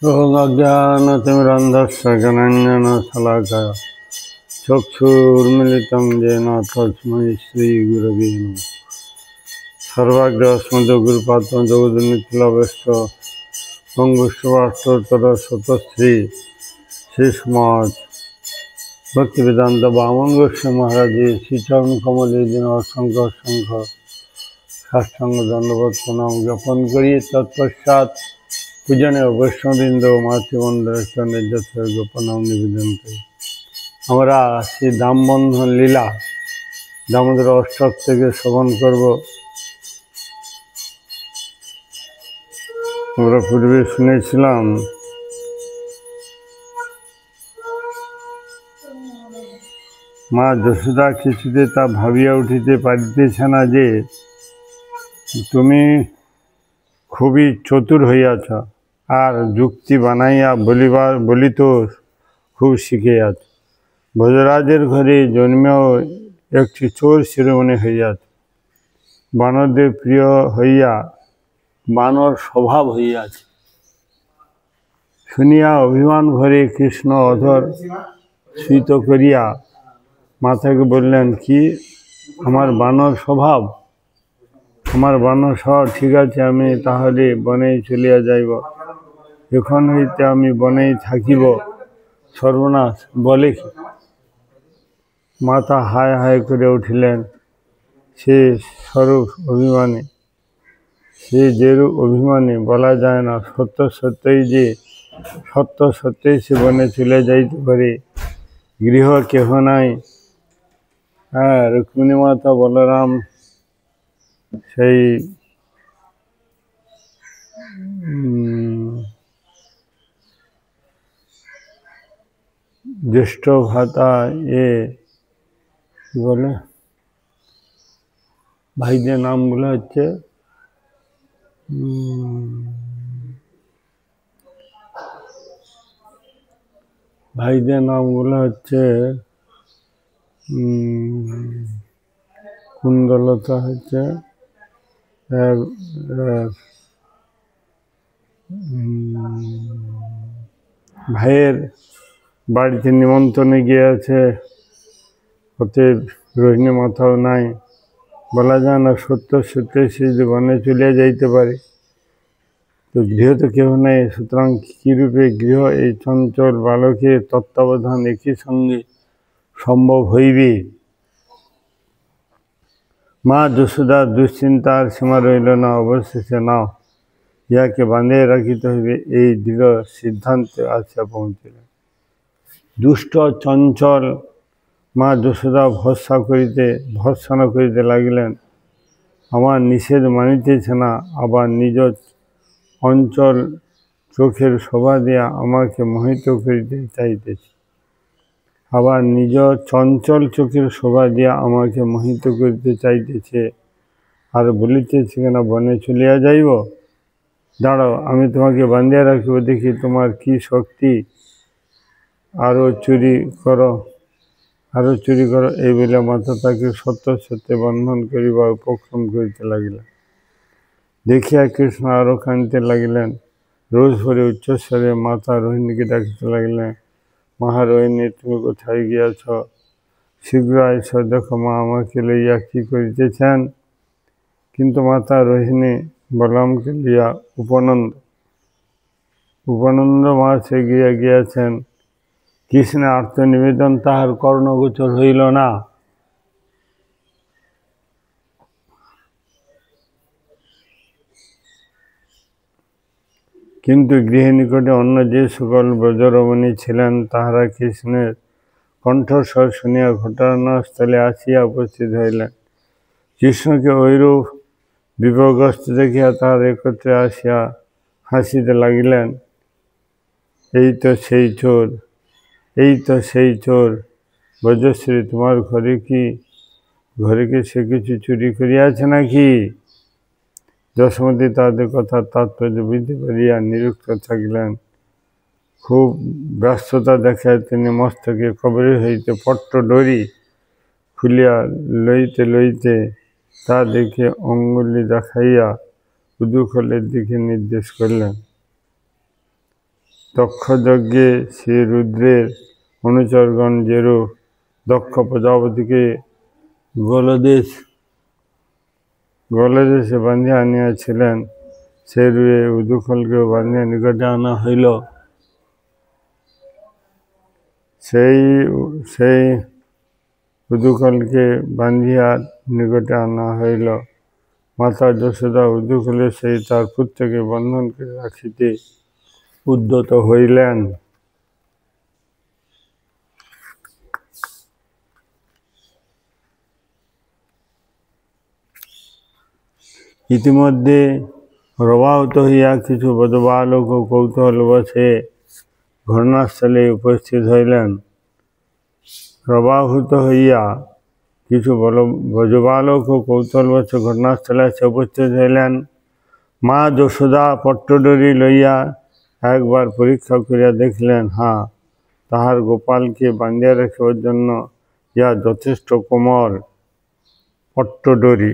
अज्ञानतिमिरन्धस्य ज्ञानाञ्जनशलाकया चक्षुरुन्मिलितं येन तस्मै श्रीगुरवे नमः। सर्वाग्रस्मद्गुरुपात्रं जगद्निखिलभीष्ट मंगुष्टवाष्टोत्तरशतश्री श्रीस्मद् भक्तिवेदांत वामन गोस्वामी महाराज जी श्रीचरण कमले दिन असंख्य असंख्य साष्टांग दंडवत प्रणाम ज्ञापन करिए तत्पश्चात पूजनीय वैष्णववृंद मातृवंदन चंद्र गोपनाम निवेदन करी। আমরা শ্রী দামবন্ধন লীলা দামোদর অষ্টক থেকে শ্রবণ করব। আমরা পূর্বে শুনেছিলাম মা যশোদা কিছুতে তা ভাবিয়া উঠিতে পারিতেছে না যে তুমি খুবই চতুর হইয়াছ, আর যুক্তি বানাইয়া বলিত খুব শিখিয়াছ। ভোজরাজের ঘরে জন্মেও একটি চোর শিরোমণি হইয়াছে, বানরদের প্রিয় হইয়া বানর স্বভাব হইয়াছে। শুনিয়া অভিমান ভরে কৃষ্ণ অধর স্ফীত করিয়া মাতাকে বললেন, কি আমার বানর স্বভাব? আমার বানর স্বভাব ঠিক আছে, আমি তাহলে বনেই চলিয়া যাইব, এখন হইতে আমি বনেই থাকিব, সর্বনাশ বলে কি? মাতা হায় হায় করে উঠিলেন। সে স্বরূপ অভিমানী, সে যেরূপ অভিমানী বলা যায় না। সত্য সত্যই সে বনে চলে যাইতে পারে, গৃহ কেহ নাই। রুক্মিণী মাতা বলরাম সেই জ্যেষ্ঠ ভাতা কি বলে ভাইদের নামগুলো হচ্ছে কুন্দলতা হচ্ছে ভাইয়ের বাড়িতে নিমন্ত্রণে গিয়েছে, অতএব রোহিণী মাথাও নাই। বলা যায় না সত্যই সে যে বনে চলিয়া যাইতে পারে, তো গৃহ তো কেহ নেই। সুতরাং কীরূপে গৃহ এই চঞ্চল বালকের তত্ত্বাবধান একই সঙ্গে সম্ভব হইবে? মা যশোদার দুশ্চিন্তার সীমা রইল না। অবশেষে নাও, ইহাকে বাঁধিয়া রাখিতে হইবে, এই দৃঢ় সিদ্ধান্তে আসিয়া পৌঁছিলেন। দুষ্ট চঞ্চল মা যশোদা ভর্ৎসনা করিতে লাগিলেন। আমার নিষেধ মানিতেছে না, আবার নিজ অঞ্চল চোখের শোভা দিয়া আমাকে মোহিত করিতে চাইতেছে। আবার নিজ চঞ্চল চোখের শোভা দিয়া আমাকে মোহিত করিতে চাইতেছে, আর বলিতেছে কেনা বনে চলিয়া যাইব। দাঁড়াও, আমি তোমাকে বাঁধিয়া রাখিব, দেখি তোমার কি শক্তি, আরও চুরি করো। এই বলে মাতা তাকে সত্যে বন্ধন করিবার উপক্রম করিতে লাগিলেন। দেখিয়া কৃষ্ণ আরও কাঁদিতে লাগিলেন। রোজ ভরে উচ্চস্বরে মাতা রোহিণীকে ডাকিতে লাগিলেন, মহারোহিণী, তুমি কোথায় গিয়াছ? শীঘ্র আইস, দেখো মা আমাকে লইয়া কি করিতেছেন। কিন্তু মাতা রোহিণী বলরামকে লইয়া উপানন্দ মাসে গিয়াছেন। কৃষ্ণের আত্মনিবেদন তাহার কর্ণগোচর হইল না। কিন্তু গৃহের নিকটে অন্য যে সকল ব্রজরমণী ছিলেন, তাহারা কৃষ্ণের কণ্ঠস্বর শুনিয়া ঘটনাস্থলে আসিয়া উপস্থিত হইলেন। কৃষ্ণকে ঐরূপ বিপর্যস্ত দেখিয়া তাহারা একত্রে আসিয়া হাসিতে লাগিলেন। এই তো সেই চোর ব্রজশ্রী, তোমার ঘরে কি সে কিছু চুরি করিয়াছে নাকি? যশোমতী তাহাদের কথার তাৎপর্য বুঝিতে পারিয়া নিরুত্তর থাকিলেন। খুব ব্যস্ততা দেখায় তিনি মস্তকে কবরী হইতে পট্ট ডরি খুলিয়া লইতে তা দেখে অঙ্গুলি দেখাইয়া উদুখলের দিকে নির্দেশ করিলেন। দক্ষযজ্ঞে শ্রী রুদ্রের অনুচরগণ যেরূপ দক্ষ প্রজাপতিকে গলদেশে বাঁধিয়া আনিয়াছিলেন, সে রূপে উদুখলকেও বাঁধিয়া নিকটে আনা হইল। সেই উদুখলকে বাঁধিয়া নিকটে আনা হইল। মাতা যশোদা উদুখলের সেই তার পুত্রকে বন্ধন করে রাখিতে উদ্যত হইলেন। ইতিমধ্যে রবাহত হইয়া কিছু ব্রজবালক ও কৌতূহলবশে ঘটনাস্থলে উপস্থিত হইলেন। রবাহুত হইয়া কিছু ব্রজবালক ও কৌতূহলবশে ঘটনাস্থলে এসে উপস্থিত হইলেন। মা যশোদা পট্টডরি লইয়া একবার পরীক্ষা করিয়া দেখিলেন, তাহার গোপালকে বাঁধিয়া রাখিবার জন্য ইহা যথেষ্ট কোমল পট্টডরি।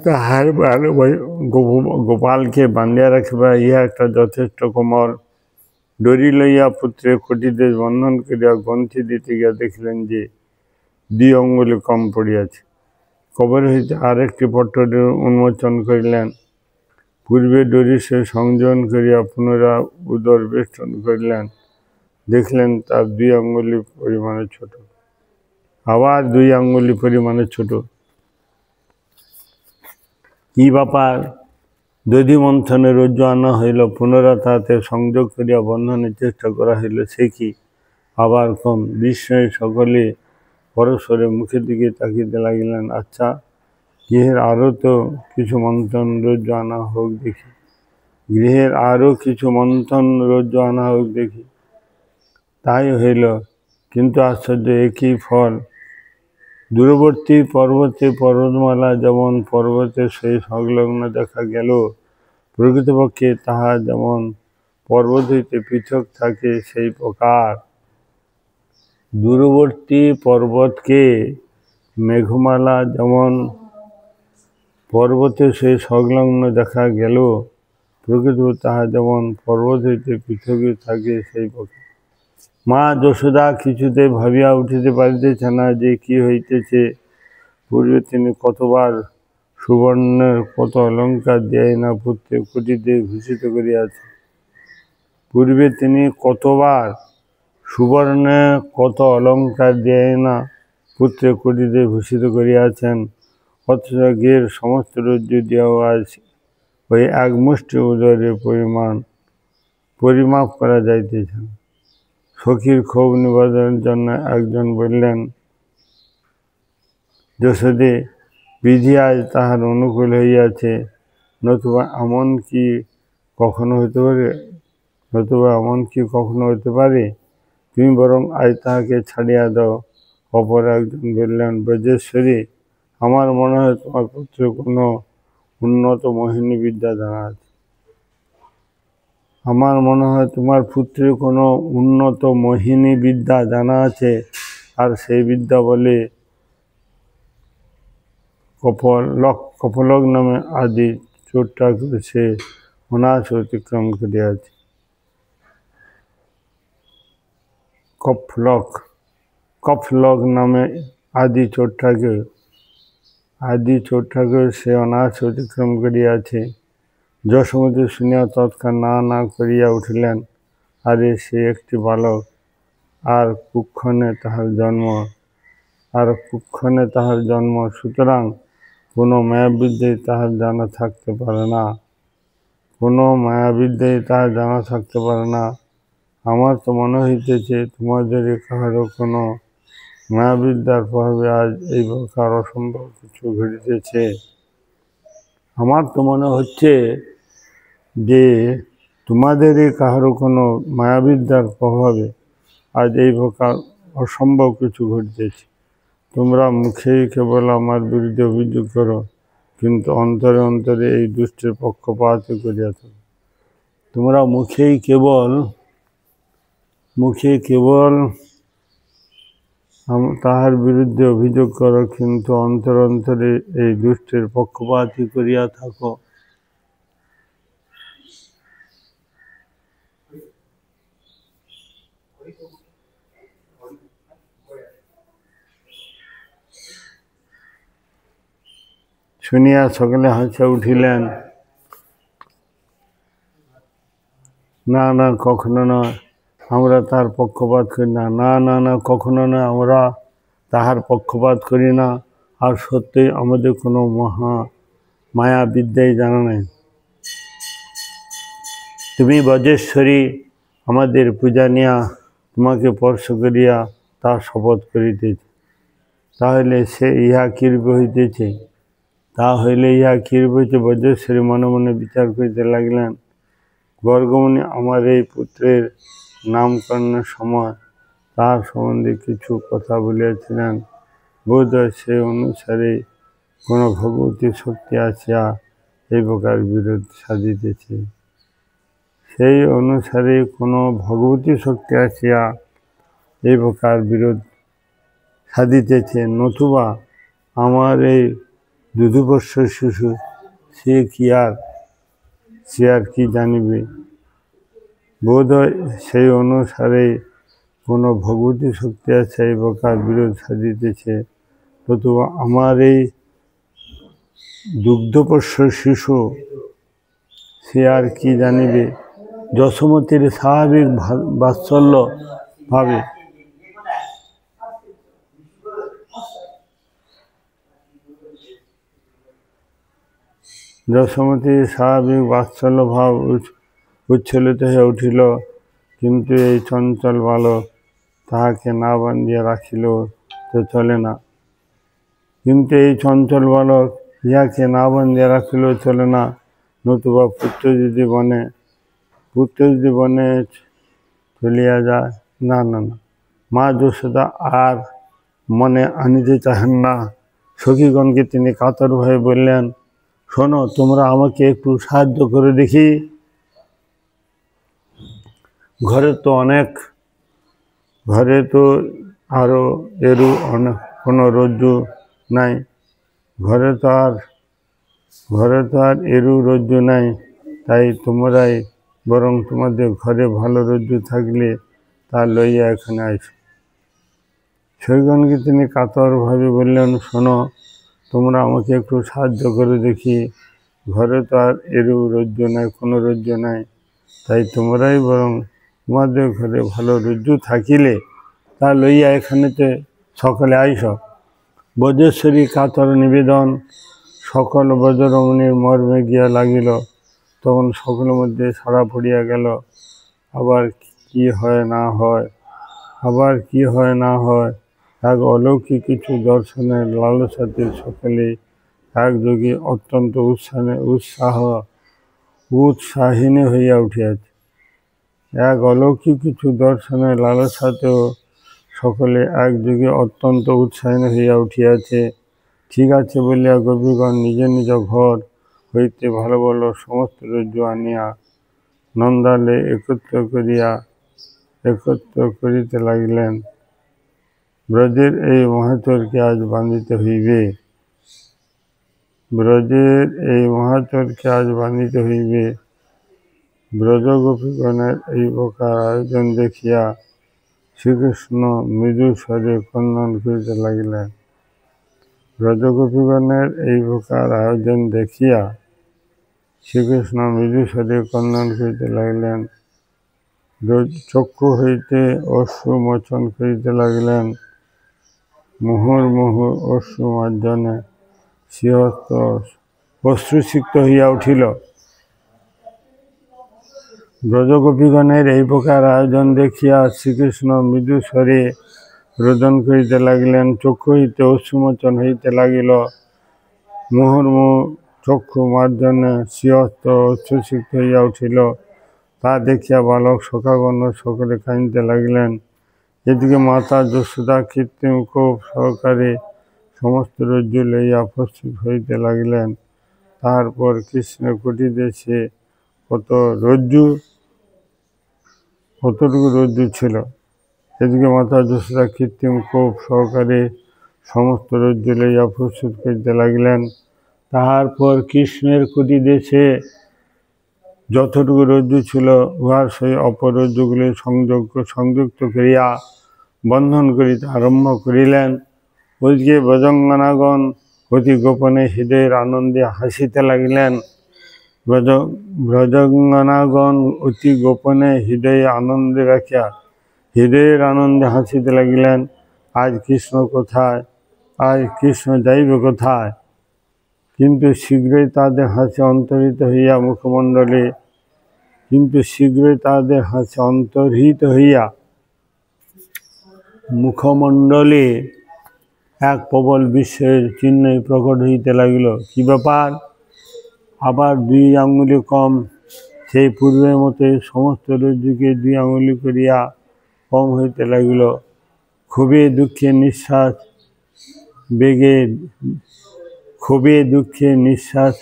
তাহার গোপালকে বাঁধিয়া রাখিবা ইহা একটা যথেষ্ট কোমল ডরি লইয়া পুত্রের কটিতে বন্ধন করিয়া গ্রন্থি দিতে গিয়া দেখিলেন যে 2 অঙ্গুলি কম পড়িয়াছে। কবর হইতে আরেকটি পট্টডরি উন্মোচন করিলেন। পূর্বে ডরি সে সংযোজন করিয়া পুনরায় উদর বেষ্টন করিলেন। দেখলেন তার 2 আঙ্গুলি পরিমাণে ছোট, আবার 2 আঙ্গুলি পরিমাণে ছোট। কি ব্যাপার? দধি মন্থনে রজ্জু আনা হইল, পুনরায় তাতে সংযোগ করিয়া বন্ধনের চেষ্টা করা হইল, সে কি আবার কম। বিস্ময়ে সকলে পরস্পরে মুখের দিকে তাকিতে লাগিলেন। আচ্ছা, গৃহের আরও তো কিছু মন্থন রজ্জু আনা হোক দেখি। তাই হইল, কিন্তু আশ্চর্য, একই ফল। দূরবর্তী পর্বতে পর্বতমালা যেমন পর্বতের সেই সংলগ্ন দেখা গেল, প্রকৃতপক্ষে তাহা যেমন পর্বত হইতে পৃথক থাকে, সেই প্রকার দূরবর্তী পর্বতকে মেঘমালা যেমন পর্বতের সেই সংলগ্ন দেখা গেল, প্রকৃতপক্ষে তাহা যেমন পর্বত হইতে পৃথক থাকে, সেই প্রকার। মা যশোদা কিছুতে ভাবিয়া উঠিতে পারিতেছে না যে কি হইতেছে। পূর্বে তিনি কতবার সুবর্ণের কত অলঙ্কার দিয়ে না পুত্রের কুটিতে ভূষিত করিয়াছেন, অথচ গৃহের সমস্ত রজ্জু দিয়েও আজ ওই এক মুষ্টি উদরের পরিমাপ করা যাইতেছে না। সখীর ক্ষোভ নিবারণের জন্য একজন বললেন, যশোদে, বিধি আজ তাহার অনুকূল হইয়াছে, নতুবা এমন কি কখনো হইতে পারে? তুমি বরং আজ তাহাকে ছাড়িয়া দাও। অপর একজন বললেন, ব্রজেশ্বরী, আমার মনে হয় তোমার পুত্রের কোনো উন্নত মোহিনী বিদ্যা জানা আছে, আর সেই বিদ্যা বলে কফলক নামে আদি চোরটা সে অনায়াসে অতিক্রম করিয়াছে। কফলক নামে আদি চোরটাকে সে অনায়াসে অতিক্রম করিয়াছে। যশোমতী শুনিয়া তৎক্ষণ না করিয়া উঠিলেন, আরে সে একটি বালক, আর কুক্ষণে তাহার জন্ম, সুতরাং কোনো মায়াবিদ্যাই তাহার জানা থাকতে পারে না। আমার তো মনে হইতেছে তোমাদের কাহারও কোনো মায়াবিদ্যার প্রভাবে আজ এই প্রকার অসম্ভব কিছু ঘটিতেছে। আমার তো মনে হচ্ছে যে তোমাদেরই কাহারও কোনো মায়াবিদ্যার প্রভাবে আজ এই প্রকার অসম্ভব কিছু ঘটিতেছে। তোমরা মুখেই কেবল আমার বিরুদ্ধে অভিযোগ করো, কিন্তু অন্তরে অন্তরে এই দুষ্টের পক্ষপাত করিয়া থাকো। তোমরা মুখেই কেবল তাহার বিরুদ্ধে অভিযোগ করো, কিন্তু অন্তরে অন্তরে এই দুষ্টের পক্ষপাতী করিয়া থাকো। শুনিয়া সকলে হাসিয়া উঠিলেন। না না, কখনো নয়, আমরা তার পক্ষপাত করি না। না না না, কখনো নয়, আমরা তাহার পক্ষপাত করি না। আর সত্যই আমাদের কোনো মায়া বিদ্যাই জানা নেই। তুমি বজ্রেশ্বরী, আমাদের পূজা নিয়া তোমাকে স্পর্শ করিয়া তা শপথ করিতেছে। তাহলে সে ইহা কীরূপে হইতেছে? তা হইলে ইহা কীরূপে হইতে? বজ্রেশ্বরী মনে মনে বিচার করিতে লাগিলেন। গর্গমুনি আমার এই পুত্রের নামকরণের সময় তাহার সম্বন্ধে কিছু কথা বলিয়াছিলেন। বোধহয় সেই অনুসারে কোনো ভগবতী শক্তি আসিয়া এই প্রকার বিরোধ সাধিতেছে। সেই অনুসারে কোনো ভগবতী শক্তি আসিয়া এই প্রকার বিরোধ সাধিতেছে, নতুবা আমার এই দুধুপোষ্য শিশু সে আর কি জানিবে? বোধহয় সেই অনুসারে কোনো ভগবতী শক্তি আছে এই প্রকার বিরোধ সাধিতেছে, নতুবা আমার এই দুগ্ধপোষ্য শিশু সে আর কি জানিবে? যশোমতীর স্বাভাবিক বাৎসল্য ভাবে যশোমতীর স্বাভাবিক বাৎসল্য ভাব উচ্ছ্বলিত হয়ে উঠিল। কিন্তু এই চঞ্চল বালক তাহাকে না বান্ধিয়া রাখিলেও তো চলে না। কিন্তু এই চঞ্চল বালক ইহাকে না বান্ধিয়া রাখিলেও চলে না, নতুবা পুত্র যদি বনে চলিয়া যায়। না না না, মা যশোদা আর মনে আনিতে চাহেন না। সখীগণকে তিনি কাতর হয়ে বললেন, শোনো, তোমরা আমাকে একটু সাহায্য করে দেখি। ঘরে তো আরও এরু কোনো রজ্জু নাই। ঘরে তো আর এরু রজ্জু নাই। তাই তোমরাই বরং তোমাদের ঘরে ভালো রজ্জু থাকলে তা লইয়া এখানে আইসো। সখীগণকে তিনি কাতরভাবে বললেন, শোনো, তোমরা আমাকে একটু সাহায্য করে দেখি। ঘরে তো আর এরু রজ্জু নাই, কোনো রজ্জু নাই। তাই তোমরাই বরং তোমাদের ঘরে ভালো রজ্জু থাকিলে তা লইয়া এখানেতে সকলে আইস। বজ্রেশ্বরী কাতর নিবেদন সকল ব্রজরমণীর মর্মে গিয়া লাগিল। তখন সকলের মধ্যে সাড়া পড়িয়া গেল। আবার কি হয় না হয়, এক অলৌকিক কিছু দর্শনের লালসাতে সকলে একযোগে অত্যন্ত উৎসাহিনী হইয়া উঠিয়াছে। এক অলৌকিক কিছু দর্শনের লালসাতেও সকলে একযোগে অত্যন্ত উৎসাহিনী হইয়া উঠিয়াছে। ঠিক আছে বলিয়া গোপীগণ নিজ নিজ ঘর হইতে ভালো ভালো সমস্ত রজ্জু আনিয়া নন্দালে একত্র করিতে লাগিলেন। ব্রজের এই মহাচরকে আজ বাঁধিতে হইবে। ব্রজগোপীগণের এই প্রকার আয়োজন দেখিয়া শ্রীকৃষ্ণ মৃদু স্বরে ক্রন্দন করিতে লাগিলেন। ব্রজগোপীগণের এই প্রকার আয়োজন দেখিয়া শ্রীকৃষ্ণ মৃদু স্বরে ক্রন্দন করিতে লাগিলেন। চক্ষু হইতে অশ্রু মোচন করিতে লাগিলেন। মুহুর্মুহু অশ্রু মার্জনে শ্রীহস্ত অশ্রুসিক্ত হইয়া উঠিল। ব্রজগোপীগণের এই প্রকার আয়োজন দেখিয়া শ্রীকৃষ্ণ মৃদু স্বরে রোদন করিতে লাগিলেন। চক্ষু হইতে অশ্রুমোচন হইতে লাগিল। মুহুর্মুহু চক্ষু মার্জনে শ্রীহস্ত অশ্রুসিক্ত হইয়া উঠিল। তা দেখিয়া বালক সখাগণ সকলে কাঁদিতে লাগিলেন। এদিকে মাতা যশোদা কৃত্রিম কোপ সহকারে সমস্ত রজ্জু লইয়া প্রস্তুত হইতে লাগিলেন। তারপর কৃষ্ণের কুটিরে সে কতটুকু রজ্জু ছিল এদিকে মাতা যশোদা কৃত্রিম কোপ সহকারে সমস্ত রজ্জু লইয়া প্রস্তুত করিতে লাগিলেন। তাহার পর কৃষ্ণের কুটি দেশে যতটুকু রজ্জু ছিল উহার সেই অপর রজ্জুগুলি সংযুক্ত করিয়া বন্ধন করিতে আরম্ভ করিলেন। ওইদিকে ব্রজাঙ্গনাগণ অতি গোপনে হৃদয়ের আনন্দে হাসিতে লাগিলেন। ব্রজাঙ্গনাগণ অতি গোপনে হৃদয়ে আনন্দে রাখিয়া হৃদয়ের আনন্দে হাসিতে লাগিলেন। আজ কৃষ্ণ কোথায়, আজ কৃষ্ণ যাইবে কোথায়? কিন্তু শীঘ্রই তাদের হাসি অন্তর্হিত হইয়া মুখমণ্ডলে মুখমণ্ডলে এক প্রবল বিস্ময়ের চিহ্নই প্রকট হইতে লাগিল। কি ব্যাপার? আবার 2 আঙ্গুলি কম। সেই পূর্বের মতোই সমস্ত রজ্জুকে 2 আঙ্গুলি করিয়া কম হইতে লাগিল। ক্ষোভে দুঃখে নিঃশ্বাস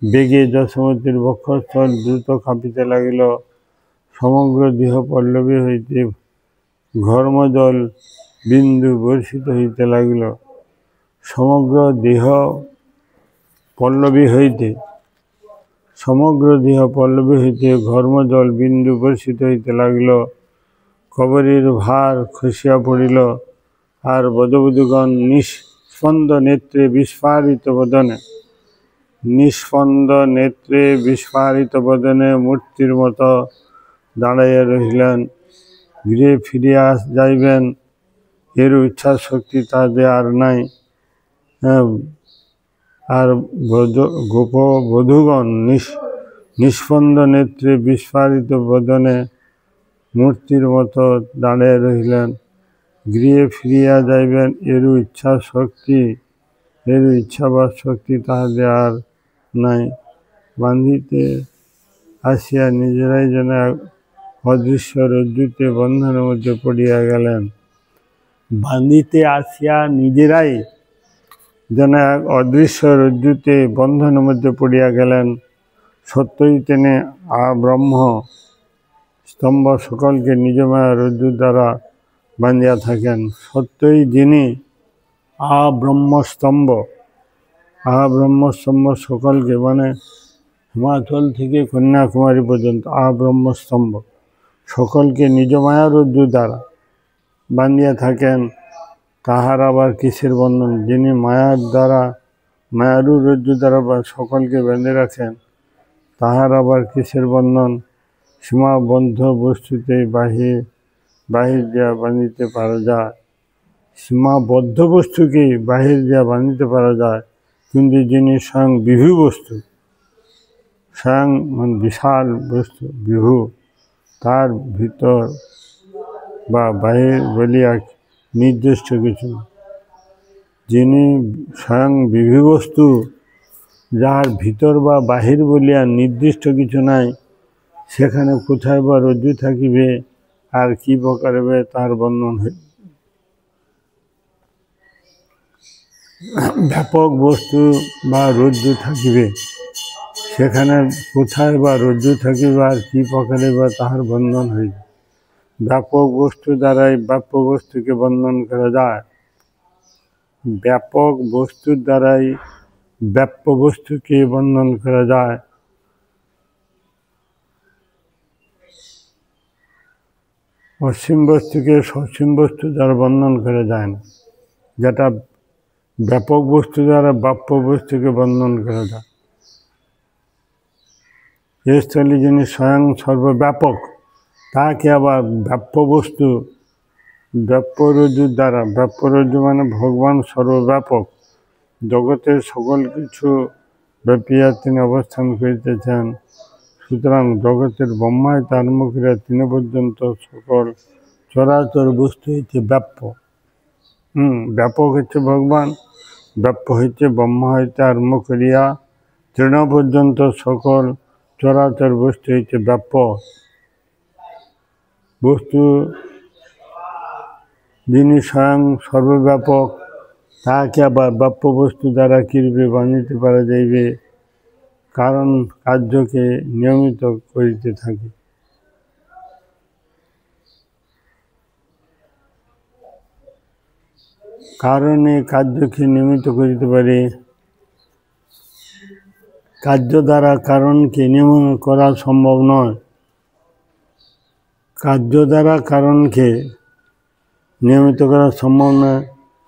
বেগে যশোমতীর বক্ষস্থল দ্রুত কাঁপিতে লাগিল। সমগ্র দেহ পল্লবী হইতে ঘর্মজল বিন্দু বর্ষিত হইতে লাগিল। সমগ্র দেহ পল্লবী হইতে ঘর্মজল বিন্দু বর্ষিত হইতে লাগিল। কবরীর ভার খসিয়া পড়িল। আর বধূগণ নিস্পন্দ নেত্রে বিস্ফারিত বদনে মূর্তির মতো দাঁড়াইয়া রহিলেন। গৃহে ফিরিয়া যাইবেন এর ইচ্ছা শক্তি তাদের আর নাই। আর বধূগণ নিস্পন্দ নেত্রে বিস্ফারিত বদনে মূর্তির মতো দাঁড়িয়ে রহিলেন। গৃহে ফিরিয়া যাইবেন এরও ইচ্ছা বা শক্তি তাহাদের আর নাই। বাঁধিতে আসিয়া নিজেরাই যেন এক অদৃশ্য রজ্জুতে বন্ধনের মধ্যে পড়িয়া গেলেন। বাঁধিতে আসিয়া নিজেরাই যেন এক অদৃশ্য রজ্জুতে বন্ধনের মধ্যে পড়িয়া গেলেন। সত্যই তিনি ব্রহ্ম স্তম্ভ সকলকে নিজময় রজ্জু দ্বারা বাঁধিয়া থাকেন। সত্যই যিনি ব্রহ্মস্তম্ভ সকলকে, মানে হিমাচল থেকে কন্যাকুমারী পর্যন্ত ব্রহ্মস্তম্ভ সকলকে নিজ মায়া রজ্জু দ্বারা বাঁধিয়া থাকেন। তাহার আবার কিসের বন্ধন? যিনি মায়ারু রজ্জু দ্বারা সকলকে বেঁধে রাখেন, তাহার আবার কিসের বন্ধন? সীমাবদ্ধ বস্তুতেই বাহির দিয়া বাঁধিতে পারা যায়। সীমাবদ্ধ বস্তুকেই বাহির দিয়া বাঁধিতে পারা যায়, কিন্তু যিনি স্বয়ং বিভু বস্তু, স্বয়ং বিশাল বস্তু বিভু, তার ভিতর বা বাহির বলিয়া নির্দিষ্ট কিছু। যিনি স্বয়ং বিভু বস্তু, যার ভিতর বা বাহির বলিয়া নির্দিষ্ট কিছু নাই, সেখানে কোথায় বা রজ্জু থাকিবে আর কি প্রকারে তার বর্ণন হয়। ব্যাপক বস্তু বা রজ্জু থাকিবে, সেখানে কোথায় বা রজ্জু থাকিবে আর কি প্রকারে বা তাহার বন্ধন হইবে। ব্যাপক বস্তু দ্বারাই ব্যাপ্য বস্তুকে বন্ধন করা যায়। ব্যাপক বস্তুর দ্বারাই ব্যাপ্য বস্তুকে বন্ধন করা যায়। অসীম বস্তুকে সসীম বস্তু দ্বারা বন্ধন করা যায় না, যেটা ব্যাপক বস্তু দ্বারা ব্যাপ্য বস্তুকে বন্ধন করা যায়। এই স্থলে যিনি স্বয়ং সর্বব্যাপক, তাকে আবার ব্যাপ্য বস্তু ব্যাপ্য রজ্জুর দ্বারা, ব্যাপ্য রজ্জু মানে ভগবান সর্বব্যাপক, জগতের সকল কিছু ব্যাপিয়া তিনি অবস্থান করিতেছেন। সুতরাং জগতের ব্রহ্মায়িত আরম্ভ করিয়া তিনি পর্যন্ত সকল চরাচর বস্তু হইতে ব্যাপ্য। ব্যাপক হচ্ছে ভগবান, ব্যাপ্য হইতে ব্রহ্মা হইতে আরম্ভ করিয়া তৃণ পর্যন্ত সকল চরাচর বস্তু হইতে ব্যাপ্য বস্তু। যিনি স্বয়ং সর্বব্যাপক, তাহাকে আবার ব্যাপ্য বস্তু দ্বারা কিরূপে বাঁধিতে পারা যাইবে? কারণ কার্যকে নিয়মিত করিতে থাকে। কারণে কার্যকে নিয়মিত করিতে পারে। কার্য দ্বারা কারণকে নিয়মন করা সম্ভব নয়। কার্য দ্বারা কারণকে নিয়মিত করা সম্ভব নয়,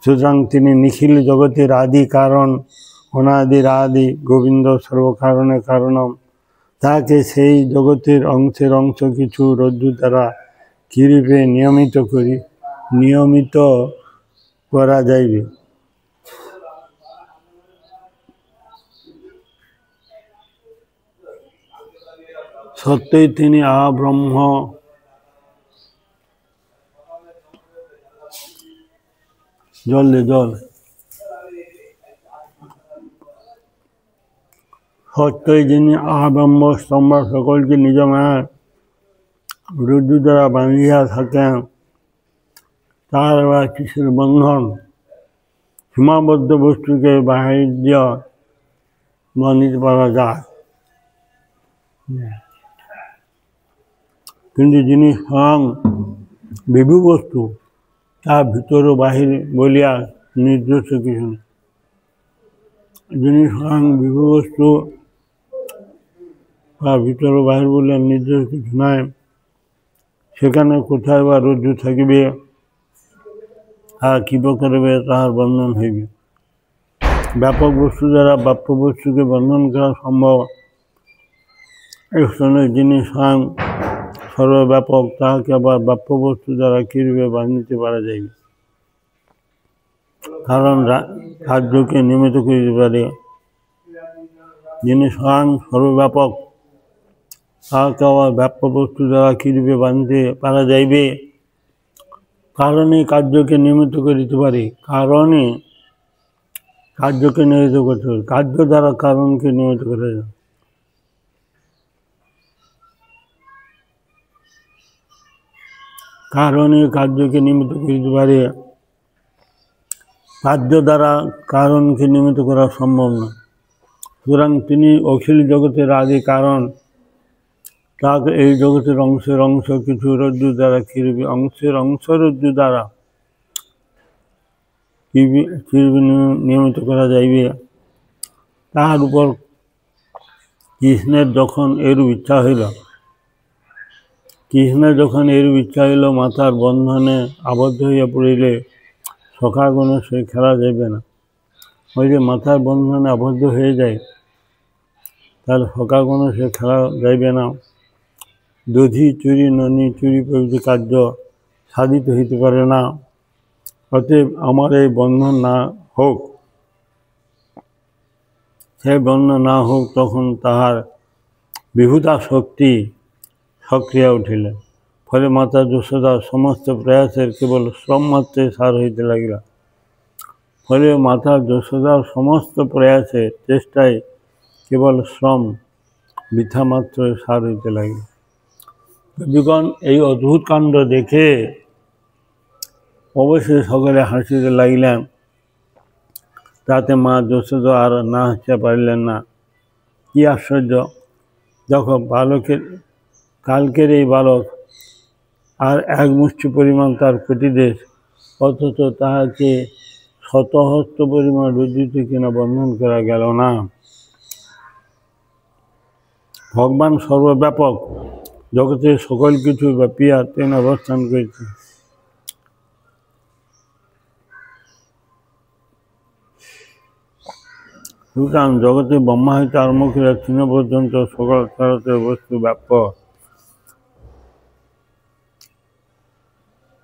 সুতরাং তিনি নিখিল জগতের আদি কারণ, অনাদির আদি, গোবিন্দ সর্বকারণে কারণম। তাকে সেই জগতের অংশের অংশ কিছু রজ্জু দ্বারা কিরূপে নিয়মিত করা যাইবে। সত্যই তিনি ব্রহ্ম, জল সত্যই যিনি ব্রহ্ম স্তম্ভ সকলকে নিজ মায়ার রজ্জু দ্বারা বাঁধিয়া থাকেন, তার আবার কিসের বন্ধন? সীমাবদ্ধ বস্তুকে বাহির বাঁধিতে পারা যায়, কিন্তু যিনি স্বয়ং বিভু বস্তু, তার ভিতর ও বাহির বলিয়া নির্দিষ্ট কিছু নেই। যিনি স্বয়ং বিভু বস্তু, তার ভিতর ও বাহির বলিয়া নির্দিষ্ট কিছু নাই, সেখানে কোথায় বা রজ্জু থাকিবে, আর কি প্রকারে তাহার বন্ধন হইবে? ব্যাপক বস্তু দ্বারা বাপ্য বস্তুকে বন্ধন করা সম্ভব। এই স্থানে যিনি স্বয়ং সর্বব্যাপক, তাহাকে আবার বাপ্য বস্তু দ্বারা কিরূপে বাঁধিতে পারা যাইবে? কারণ কার্যকে নিয়মিত করিতে পারে। যিনি স্বয়ং সর্বব্যাপক, তাহাকে আবার বাপ্য বস্তু দ্বারা কিরূপে বাঁধিতে পারা যাইবে? কারণে কার্যকে নিয়মিত করিতে পারে। কারণে কার্যকে নিয়মিত করতে পারে, কার্য দ্বারা কারণকে নিয়মিত করা যায়। কারণে কার্যকে নিয়মিত করিতে পারে, কার্য দ্বারা কারণকে নিয়মিত করা সম্ভব না। সুতরাং তিনি অখিল জগতের আদি কারণ, তাকে এই জগতের অংশের অংশ কিছু রজ্জু দ্বারা কিরূপে রজ্জু দ্বারা কিরূপে নিয়মিত করা যাইবে? তাহার উপর কৃষ্ণের যখন এরূপ ইচ্ছা হইল, মাতার বন্ধনে আবদ্ধ হইয়া পড়িলে সখাগণে সে খেলা যাইবে না। ওই যে মাথার বন্ধনে আবদ্ধ হয়ে যায়, তাহলে সখাগণে সে খেলা যাইবে না। দধি চুরি, ননি চুরি প্রভৃতি কার্য সাধিত হইতে পারে না। অতএব আমার এই বন্ধন না হোক, সেই বন্ধন না হোক, তখন তাহার বিভূতা শক্তি সক্রিয়া উঠিল। ফলে মাতা যশোদার সমস্ত প্রয়াসের কেবল শ্রম মাত্রে সার হইতে লাগিল। ফলে মাতা যশোদার সমস্ত প্রয়াসে, চেষ্টায় কেবল শ্রম, বৃথা মাত্র সার হইতে লাগিল। কবিগণ এই অদ্ভুত কাণ্ড দেখে অবশ্যই সকলে হাসিতে লাগিলেন। তাতে মা যশোদা আর না হাসিয়া পারিলেন না। কি আশ্চর্য! দেখো, কালকের এই বালক আর এক মুষ্টি পরিমাণ তার কটিদেশ, অথচ তাহাকে শতহস্ত পরিমাণ রজ্জুতে কিনা বন্ধন করা গেল না। ভগবান সর্বব্যাপক, জগতের সকল কিছু ব্যাপিয়া তেন অবস্থান করেছে। সুতরাং জগতে ব্রহ্মা হইতে আরম্ভ করে তৃণ পর্যন্ত সকল চরাচর বস্তু ব্যাপক।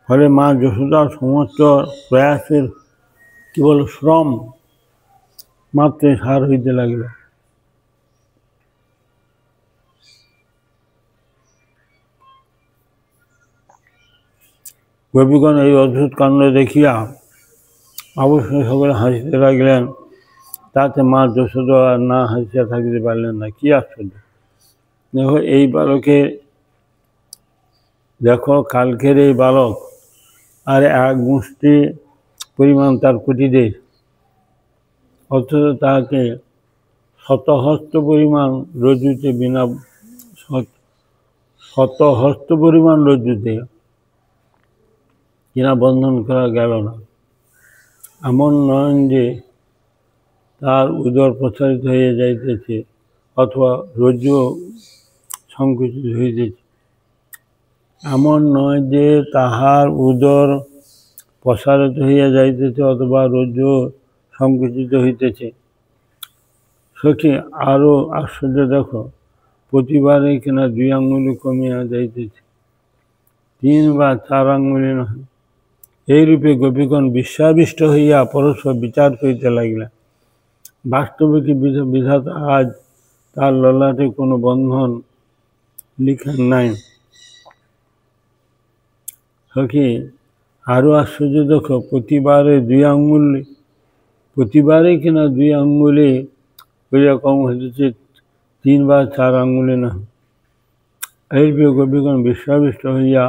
ফলে মা যশোদার সমস্ত প্রয়াসের কেবল শ্রম মাত্রে সার হইতে লাগিল। গোপীগণ এই অদ্ভুত কাণ্ড দেখিয়া অবশ্যই সকলে হাসিতে লাগিলেন। তাতে মা যশোদা আর না হাসিয়া থাকিতে পারলেন না। কি আশ্চর্য! দেখো, কালকের এই বালক আর এক মুষ্টি পরিমাণ তার কটিদেশ, অথচ তাহাকে শতহস্ত পরিমাণ রজ্জুতে কিনা বন্ধন করা গেল না। এমন নয় যে তার উদর প্রসারিত হইয়া যাইতেছে অথবা রজ্জু সংকুচিত হইতেছে। এমন নয় যে তাহার উদর প্রসারিত হইয়া যাইতেছে অথবা রজ্জু সংকুচিত হইতেছে। সখী, আরও আশ্চর্য দেখো, প্রতিবারে কিনা 2 আঙ্গুলি কমিয়া যাইতেছে, 3 বা 4 আঙ্গুলি নয়। এইরূপে গোপীগণ বিশ্বাবিষ্ট হইয়া পরস্পর বিচার করিতে লাগিলেন। বাস্তবে কি বিধাতা আজ তার ললাটে কোনো বন্ধন লিখেন নাই? সখী, আরও আশ্চর্য দেখো, প্রতিবারে কিনা 2 আঙ্গুলি করিয়া কম হইতেছে, 3 বা 4 আঙ্গুলি না। এইরূপে গোপীগণ বিশ্বাবিষ্ট হইয়া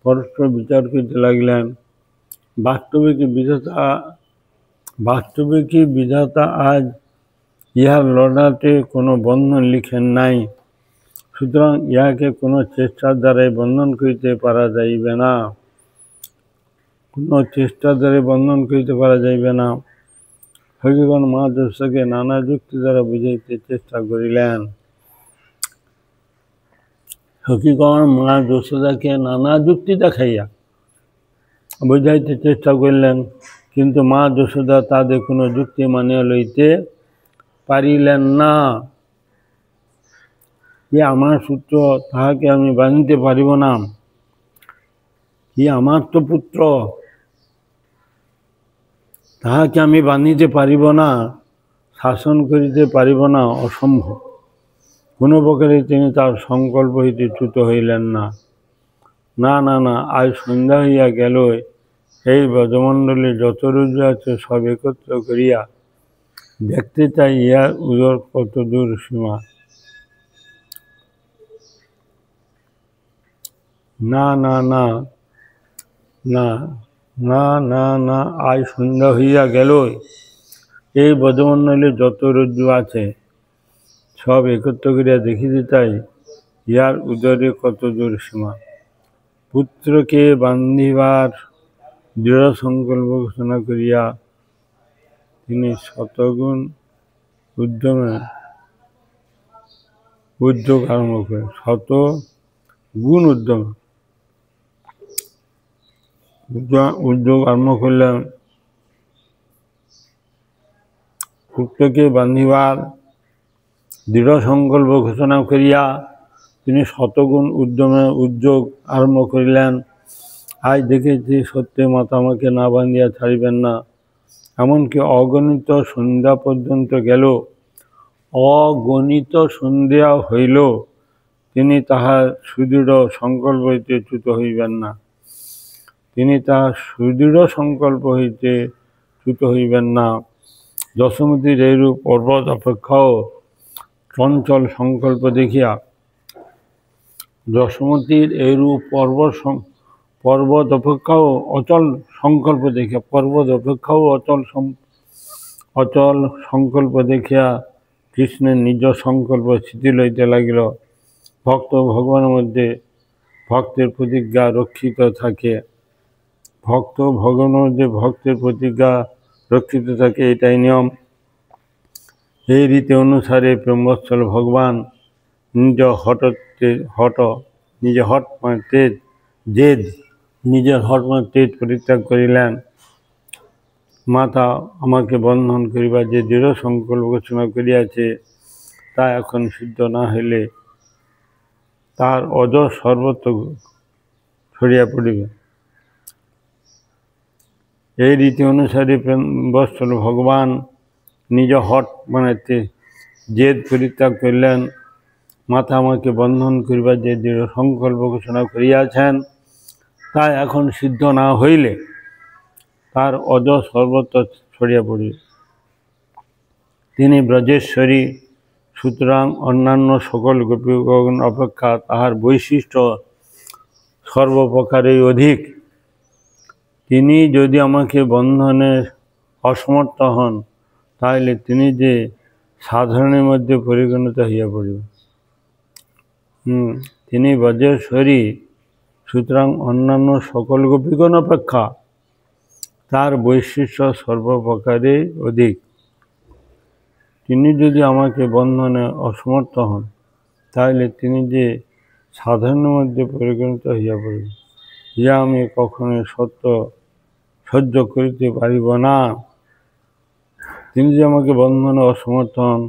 পরস্পর বিচার করিতে লাগিলেন। বাস্তবে কি বিধাতা আজ ইহার ললাটে কোনো বন্ধন লিখেন নাই? সুতরাং ইহাকে কোনো চেষ্টার দ্বারাই বন্ধন করিতে পারা যাইবে না। সখীগণ মা যশোদাকে নানা যুক্তি দ্বারা বুঝাইতে চেষ্টা করিলেন। দেখাইয়া বুঝাইতে চেষ্টা করিলেন, কিন্তু মা যশোদা তাদের কোনো যুক্তি মানিয়া লইতে পারিলেন না। কি আমার পুত্র, তাহাকে আমি বাঁধিতে পারিব না? কি আমার তো পুত্র, তাহাকে আমি বাঁধিতে পারিব না, শাসন করিতে পারিব না, অসম্ভব। কোনো প্রকারে তিনি তার সংকল্প হইতে চ্যুত হইলেন না। না, আজ সন্ধ্যা হইয়া গেল, এই ব্রজমণ্ডলে যত রজ্জু আছে সব একত্র করিয়া দেখতে চাই ইহার উদর কত দূর সীমা। না, আজ সন্ধ্যা হইয়া গেল, এই ব্রজমণ্ডলে যত রজ্জু আছে সব একত্র করিয়া দেখিতে চাই ইহার উদরে কত দূর সীমা। পুত্রকে বান্ধিবার দৃঢ় সংকল্প ঘোষণা করিয়া তিনি শতগুণ উদ্যোগ আরম্ভ করলেন। পুত্রকে বান্ধিবার দৃঢ় সংকল্প ঘোষণা করিয়া তিনি শতগুণ উদ্যোগ আরম্ভ করিলেন। আজ দেখেছি সত্যি মাতা আমাকে না বান্ধিয়া ছাড়িবেন না। এমনকি অগণিত সন্ধ্যা পর্যন্ত গেল, অগণিত সন্ধ্যা হইল, তিনি তাহার সুদৃঢ় সংকল্প হইতে চ্যুত হইবেন না। যশোমতীর এইরূপ পর্বত অপেক্ষাও চঞ্চল সংকল্প দেখিয়া অচল সংকল্প দেখিয়া কৃষ্ণের নিজ সংকল্প শিথিল হইতে লাগিল। ভগবানের মধ্যে ভক্তের প্রতিজ্ঞা রক্ষিত থাকে। এটাই নিয়ম। এই রীতি অনুসারে প্রেমবৎসল ভগবান নিজের তেজ পরিত্যাগ করিলেন। মাতা আমাকে বন্ধন করিবার যে দৃঢ় সংকল্প ঘোষণা করিয়াছে, তা এখন সিদ্ধ না হইলে তার অজ সর্বত্র ছড়িয়া পড়িবে। এই রীতি অনুসারে প্রেমবৎসল ভগবান নিজ জেদ পরিত্যাগ করিলেন। মাতা আমাকে বন্ধন করিবার যে দৃঢ় সংকল্প ঘোষণা করিয়াছেন, তা এখন সিদ্ধ না হইলে তার অজ সর্বত্র ছড়িয়া পড়িবে। তিনি ব্রজেশ্বরী, সুতরাং অন্যান্য সকল গোপীগণ অপেক্ষা তাহার বৈশিষ্ট্য সর্বপ্রকারেই অধিক। তিনি যদি আমাকে বন্ধনে অসমর্থ হন, তাহলে তিনি যে সাধারণের মধ্যে পরিগণিত হইয়া পড়িবে। তিনি ব্রজেশ্বরী, সুতরাং অন্যান্য সকল গোপীগণ অপেক্ষা তার বৈশিষ্ট্য সর্বপ্রকারে অধিক। তিনি যদি আমাকে বন্ধনে অসমর্থ হন, তাহলে তিনি যে সাধারণের মধ্যে পরিগণিত হইয়া পড়িবেন, ইহা আমি কখনোই সহ্য করিতে পারিব না। তিনি যে আমাকে বন্ধনে অসমর্থ হন,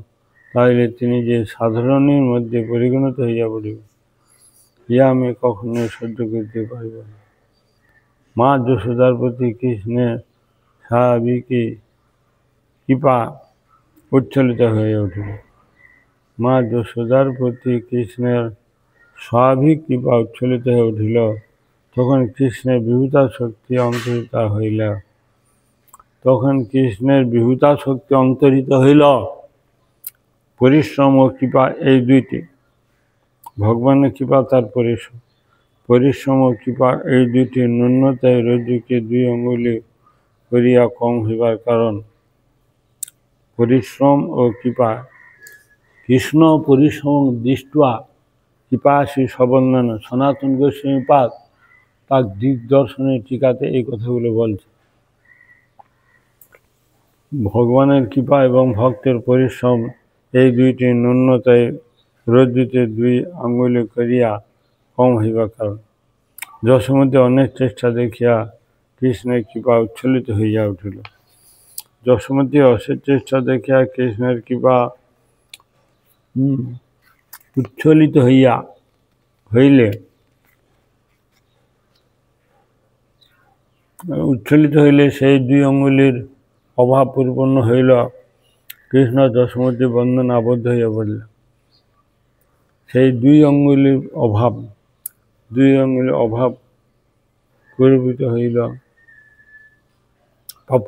তাহলে তিনি যে সাধারণের মধ্যে পরিগণিত হইয়া পড়িবেন, ইহা আমি কখনোই সহ্য করিতে পারিব না। মা যশোদার প্রতি কৃষ্ণের স্বাভাবিক কৃপা উচ্ছ্বলিত হয়ে উঠিল। মা যশোদার প্রতি কৃষ্ণের স্বাভাবিক কৃপা উচ্ছ্বলিত হয়ে উঠিল। তখন কৃষ্ণের বিভূতা শক্তি অন্তরিত হইল। পরিশ্রম ও কৃপা এই দুইটি, ভগবানের কৃপা তার পরিশ্রম ও কৃপা এই দুইটি ন্যূনতায় রজ্জুকে 2 আঙ্গুলি করিয়া কম হইবার কারণ। পরিশ্রম ও কৃপা। কৃষ্ণ পরিশ্রম দৃষ্টা কৃপাসী সবর্ণন সনাতন গোস্বামী পাদ তার দিগদর্শনের টিকাতে এই কথাগুলো বলছে। ভগবানের কৃপা এবং ভক্তের পরিশ্রম এই দুইটি ন্যূনতায় রজ্জুতে 2 আঙ্গুলি করিয়া কম হইবার কারণ। যশোমতী অনেক চেষ্টা দেখিয়া কৃষ্ণের কৃপা উচ্ছ্বলিত হইয়া উঠিল। যশোমতী অশেষ চেষ্টা দেখিয়া কৃষ্ণের কৃপা উচ্ছ্বলিত হইলে সেই 2 আঙ্গুলির অভাব পরিপূর্ণ হইল। কৃষ্ণ যশোমতী বন্ধনে আবদ্ধ হইয়া পড়িল। সেই 2 আঙ্গুলির অভাব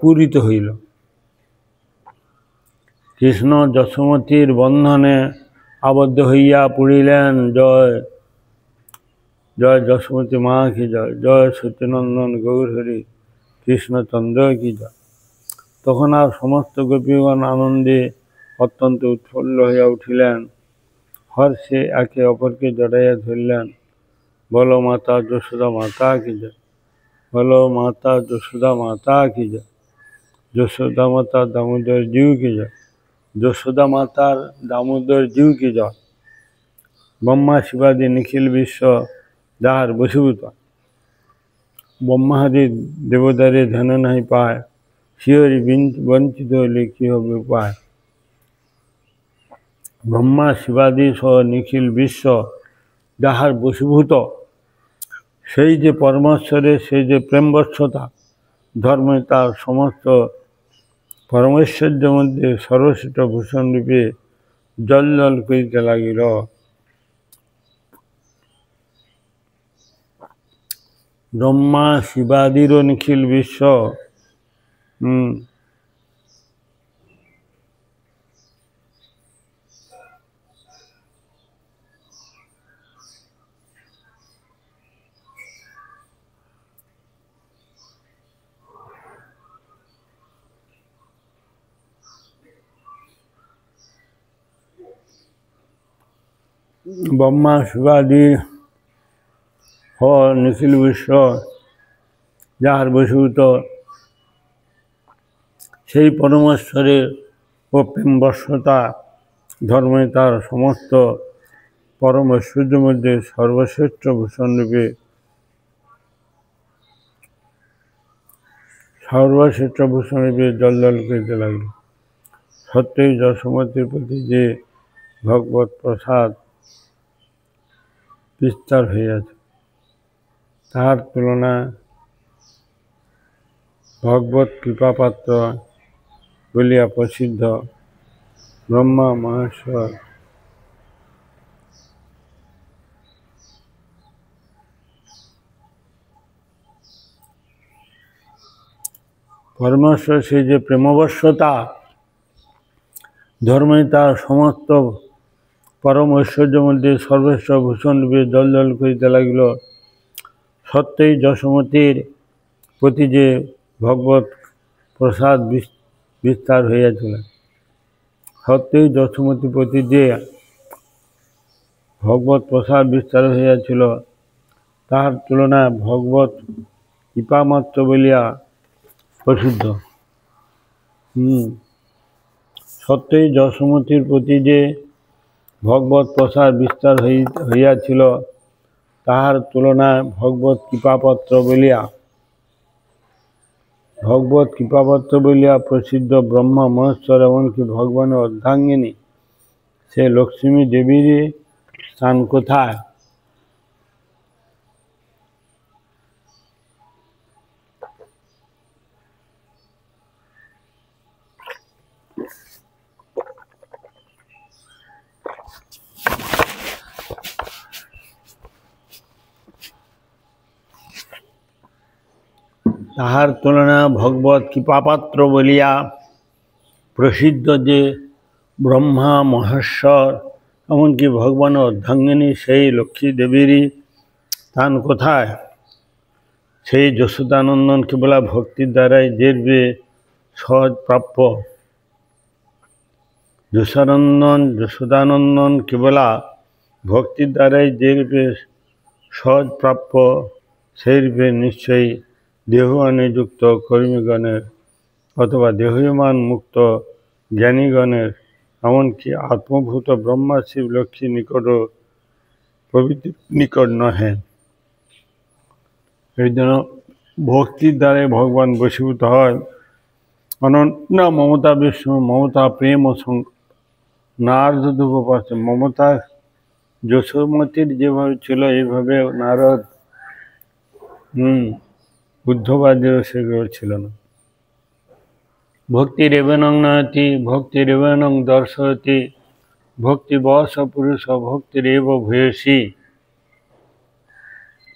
পূরিত হইল। কৃষ্ণ যশোমতীর বন্ধনে আবদ্ধ হইয়া পড়িলেন। জয় জয় যশোমতী মা কি জয়, জয় সত্যনন্দন গৌর হরি কৃষ্ণচন্দ্র কি জয়। তখন আর সমস্ত গোপীগণ আনন্দে অত্যন্ত উৎফুল্ল হইয়া উঠিলেন। হর্ষে একে অপরকে জড়াইয়া ধরিলেন। বলো মাতা যশোদা মাতা কি জয়, বলো মাতা যশোদা মাতা কি জয়, যশোদা মাতা দামোদর জিউ কি জয়, যশোদা মাতার দামোদর জিউ কি জয়। ব্রহ্মা শিবাদি নিখিল বিশ্ব যাহার বশীভূত, ব্রহ্মাদি দেবতারে ধ্যান নাহি পায়, শিহরি বঞ্চিত হইলে কি হবে উপায়। ব্রহ্মা শিবাদি সহ নিখিল বিশ্ব যাহার বশীভূত, সেই যে পরমেশ্বরের সেই যে প্রেমবর্ষতা ধর্মে তার সমস্ত পরমেশ্বর্যের মধ্যে সর্বশ্রেষ্ঠ ভূষণ রূপে জল জল করিতে লাগিল। ব্রহ্মা শিবাদিরও নিখিল বিশ্ব ব্রহ্মা শিবাদি নিখিল বিশ্ব যাহার বশীভূত, সেই পরমেশ্বরের ও প্রেমবর্ষতা ধর্মে তার সমস্ত পরম ঐশ্বর্যের মধ্যে সর্বশ্রেষ্ঠ ভূষণ রূপে জল জল করিতে লাগল। সত্যই যশোমতীর প্রতি যে ভগবত প্রসাদ বিস্তার হইয়াছে, তাহার তুলনা ভগবত কৃপাপাত্র বলিয়া প্রসিদ্ধ ব্রহ্মা মহেশ্বর পরমেশ্বর সেই যে প্রেমবর্ষতা ধর্মে তার সমস্ত পরম ঐশ্বর্যের মধ্যে সর্বশ্রেষ্ঠ ভূষণ রূপে জল জল করিতে লাগিল। সত্যই যশোমতীর প্রতি যে ভগবত প্রসাদ বিস্তার হইয়াছিল, সত্যই যশোমতীর প্রতি যে ভগবত প্রসাদ বিস্তার হইয়াছিল, তাহার তুলনায় ভগবত কৃপামাত্র বলিয়া প্রসিদ্ধ। সত্যই যশোমতীর প্রতি যে ভগবৎ প্রসাদ বিস্তার হইয়াছিল, তাহার তুলনায় ভগবৎ কৃপাপত্র বলিয়া প্রসিদ্ধ ব্রহ্মা মহেশ্বর এমনকি ভগবানের অর্ধাঙ্গিনী সে লক্ষ্মী দেবীরই স্থান কোথায়? তাহার তুলনায় ভগবৎ কৃপাপাত্র বলিয়া প্রসিদ্ধ যে ব্রহ্মা মহেশ্বর এমনকি ভগবানের অর্ধাঙ্গিনী সেই লক্ষ্মী দেবীরই স্থান কোথায়? সেই যশোদানন্দন কেবলা ভক্তির দ্বারাই যে সহজ প্রাপ্য। যশোদানন্দন কেবলা ভক্তির দ্বারাই যে সহজ প্রাপ্য, সেই রূপে নিশ্চয়ই দেহানে যুক্ত কর্মীগণের অথবা দেহমান মুক্ত জ্ঞানীগণের এমনকি আত্মভূত ব্রহ্মা শিব লক্ষ্মী নিকটও প্রভৃতির নিকট নহে। এই জন্য ভক্তির দ্বারাই ভগবান বশীভূত হয়। অনন্য মমতা বিষ্ণু মমতা প্রেম ও নারদ দুপপাশে মমতা যশোমতীর যেভাবে ছিল এইভাবে নারদ বুদ্ধবাদীও সেগুলো ছিল না। ভক্তিরেবেনং নয়তি ভক্তিরেবেনং দর্শয়তি ভক্তিবশ পুরুষ ভক্তিরেব ভূয়সী।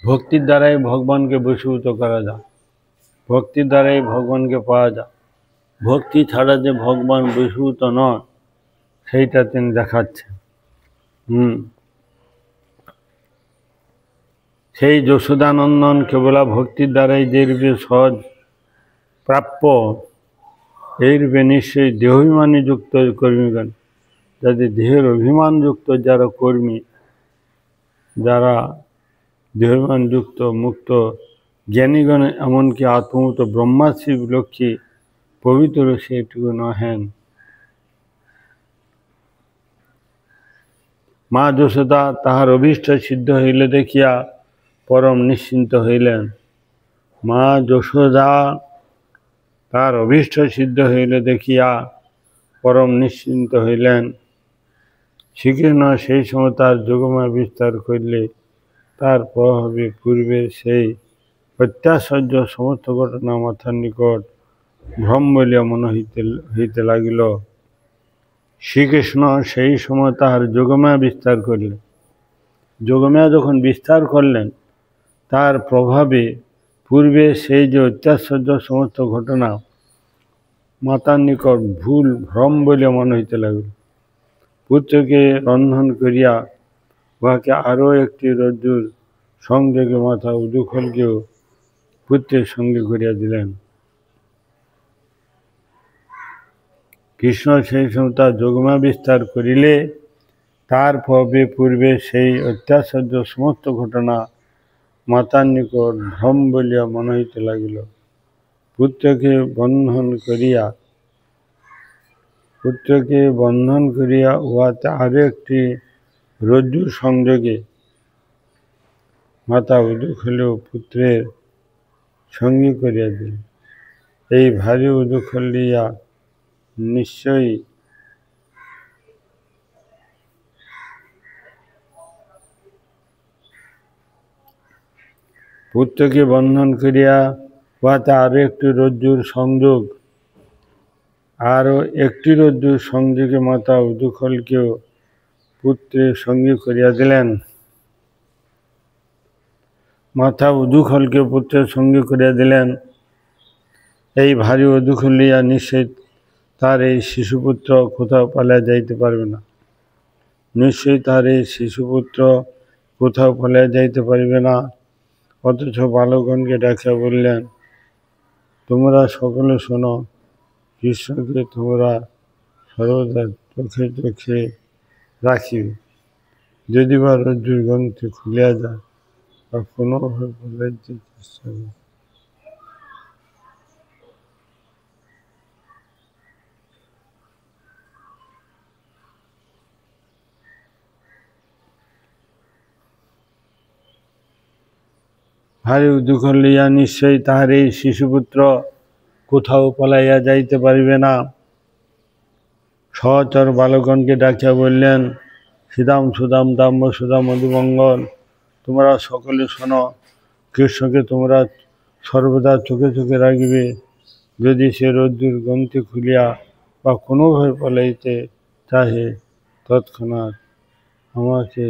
ভক্তির দ্বারাই ভগবানকে বশীভূত করা যায়, ভক্তির দ্বারাই ভগবানকে পাওয়া যায়। ভক্তি ছাড়া যে ভগবান বশীভূত নয় সেইটা তিনি দেখাচ্ছেন। সেই যশোদানন্দন কেবলা ভক্তির দ্বারাই যে রূপে সহজ প্রাপ্য, এই রূপে নিশ্চয়ই দেহাভিমানী যুক্ত কর্মীগণ, যাদের দেহের অভিমানযুক্ত যারা কর্মী, যারা দেহাভিমান যুক্ত মুক্ত জ্ঞানীগণ এমনকি আত্মভূত ব্রহ্মা শিব লক্ষ্মী পবিত্র সেইটুকু নহেন। মা যশোদা তাহার অভীষ্ট সিদ্ধ হইলে দেখিয়া পরম নিশ্চিন্ত হইলেন। মা যশোদা তার অভীষ্ট সিদ্ধ হইলে দেখিয়া পরম নিশ্চিন্ত হইলেন। শ্রীকৃষ্ণ সেই সময় তার যোগমায়া বিস্তার করিলে তার প্রভাবে পূর্বের সেই অত্যাশ্চর্য সমস্ত ঘটনা মাথার নিকট ভ্রম বলিয়া মনে হইতে লাগিল। শ্রীকৃষ্ণ সেই সময় তাহার যোগমায়া বিস্তার করিলেন। যোগমায়া যখন বিস্তার করলেন, তার প্রভাবে পূর্বে সেই যে অত্যাশ্চর্য সমস্ত ঘটনা মাতার নিকট ভ্রম বলিয়া মনে হইতে লাগিল। পুত্রকে রন্ধন করিয়া উহাকে আরও একটি রজ্জুর সংযোগে মাথা উদুখলকেও পুত্রের সঙ্গে করিয়া দিলেন। কৃষ্ণ সেই সময় তার যোগমায়া বিস্তার করিলে তার প্রভাবে পূর্বে সেই অত্যাশ্চর্য সমস্ত ঘটনা মাতার নিকট ভ্রম বলিয়া মনে হইতে লাগিল। পুত্রকে বন্ধন করিয়া উহাতে আরো একটি রজ্জুর সংযোগে মাতা উদুখলেও পুত্রের সঙ্গী করিয়া দিল। এই ভারী উদুখল লইয়া নিশ্চয়ই পুত্রকে বন্ধন করিয়া উহাতে আরো একটি রজ্জুর সংযোগ, আরও একটি রজ্জুর সংযোগে মাতা উদুখলকেও পুত্রের সঙ্গী করিয়া দিলেন। মাতা উদুখলকে পুত্রের সঙ্গী করিয়া দিলেন। এই ভারী উদুখল লইয়া নিশ্চয় তার এই শিশুপুত্র কোথাও পালিয়া যাইতে পারবে না। নিশ্চয়ই তার এই শিশুপুত্র কোথাও পালিয়া যাইতে পারবে না। অথচ বালকগণকে ডাকিয়া বললেন, তোমরা সকলে শোনো, কৃষ্ণকে তোমরা সর্বদা চোখে চোখে রাখিবে। যদি বা রজ্জুর গ্রন্থি খুলিয়া যায় বা কোনোভাবে পালাইতে চেষ্টা করে, ভারী দুঃখ লইয়া নিশ্চয়ই তাহার এই শিশুপুত্র কোথাও পলাইয়া যাইতে পারিবে না। সহচর বালকগণকে ডাকিয়া বললেন, শ্রীদাম সুদাম দাম্য সুদাম মধুমঙ্গল, তোমরা সকলে শোনো, কৃষ্ণকে তোমরা সর্বদা চোখে চোখে রাখিবে। যদি সে রজ্জুর গ্রন্থি খুলিয়া বা কোনোভাবে পলাইতে চাহে, তৎক্ষণাৎ আমাকে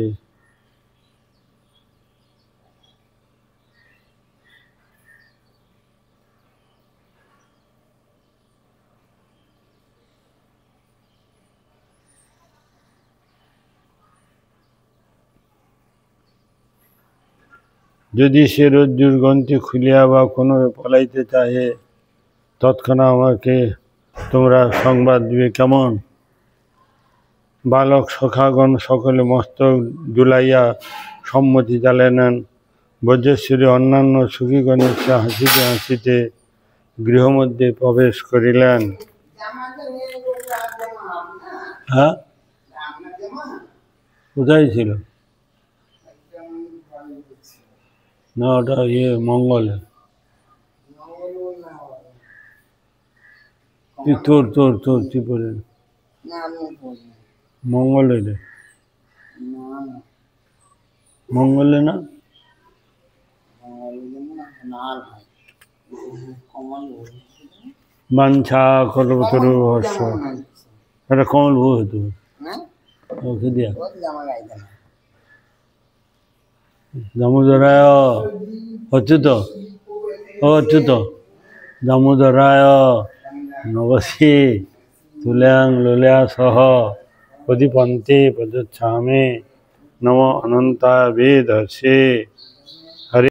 যদি সে রজ্জুর গ্রন্থি খুলিয়া বা কোনোভাবে পলাইতে চাহে, তৎক্ষণাৎ আমাকে তোমরা সংবাদ দিবে। কেমন? বালক সখাগণ সকলে মস্তক দুলাইয়া সম্মতি জানালেন। বজ্রেশ্বরী অন্যান্য সুখীগণ হাসিতে হাসিতে গৃহমধ্যে প্রবেশ করিলেন। হ্যাঁ, কোথায় ছিল? না, ওটা মঙ্গলে। তোর ত্রিপুরে মঙ্গলে রে, মঙ্গলে না, বাঞ্ছা কল্পতরু হর্ষ, এটা কমল বউ হতো ওকে দিয়া। দামোদরায় অচ্যুত, ও অচ্যুত, দামোদরায় নবসী তুল্যাং লোल्या সহ প্রদীপন্তে প্রযচ্ছামে নম অনন্তা বেদর্শে